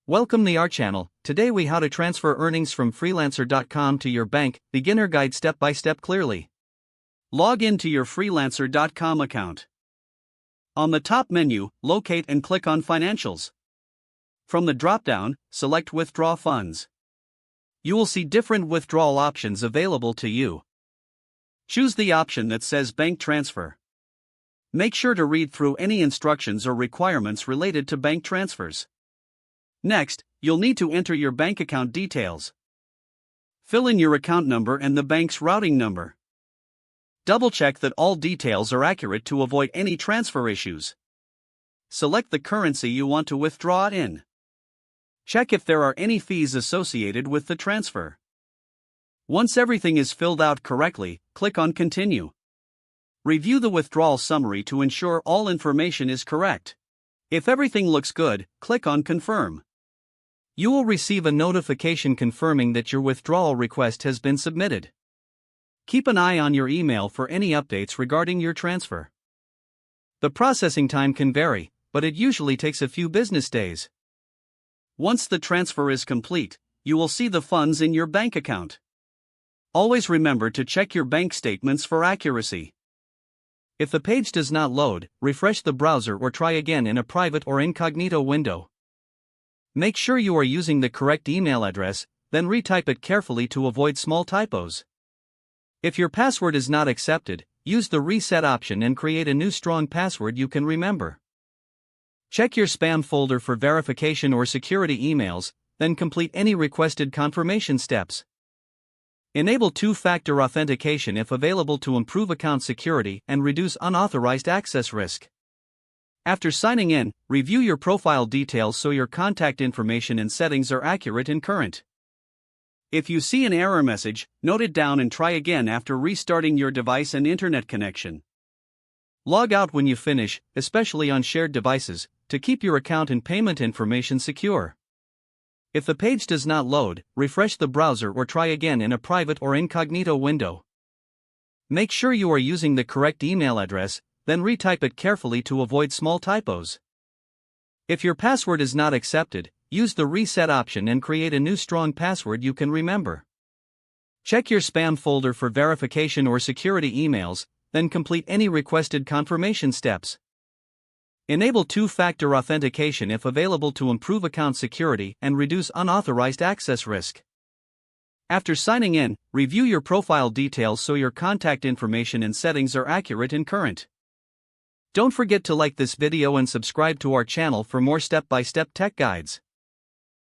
Welcome to our channel. Today we how to transfer earnings from freelancer.com to your bank, beginner guide step by step clearly. Log into your freelancer.com account. On the top menu, locate and click on Financials. From the drop-down, select Withdraw Funds. You will see different withdrawal options available to you. Choose the option that says Bank Transfer. Make sure to read through any instructions or requirements related to bank transfers. Next, you'll need to enter your bank account details. Fill in your account number and the bank's routing number. Double-check that all details are accurate to avoid any transfer issues. Select the currency you want to withdraw it in. Check if there are any fees associated with the transfer. Once everything is filled out correctly, click on Continue. Review the withdrawal summary to ensure all information is correct. If everything looks good, click on Confirm. You will receive a notification confirming that your withdrawal request has been submitted. Keep an eye on your email for any updates regarding your transfer. The processing time can vary, but it usually takes a few business days. Once the transfer is complete, you will see the funds in your bank account. Always remember to check your bank statements for accuracy. If the page does not load, refresh the browser or try again in a private or incognito window. Make sure you are using the correct email address, then retype it carefully to avoid small typos. If your password is not accepted, use the reset option and create a new strong password you can remember. Check your spam folder for verification or security emails, then complete any requested confirmation steps. Enable two-factor authentication if available to improve account security and reduce unauthorized access risk. After signing in, review your profile details so your contact information and settings are accurate and current. If you see an error message, note it down and try again after restarting your device and internet connection. Log out when you finish, especially on shared devices, to keep your account and payment information secure. If the page does not load, refresh the browser or try again in a private or incognito window. Make sure you are using the correct email address, then retype it carefully to avoid small typos. If your password is not accepted, use the reset option and create a new strong password you can remember. Check your spam folder for verification or security emails, then complete any requested confirmation steps. Enable two-factor authentication if available to improve account security and reduce unauthorized access risk. After signing in, review your profile details so your contact information and settings are accurate and current. Don't forget to like this video and subscribe to our channel for more step-by-step tech guides.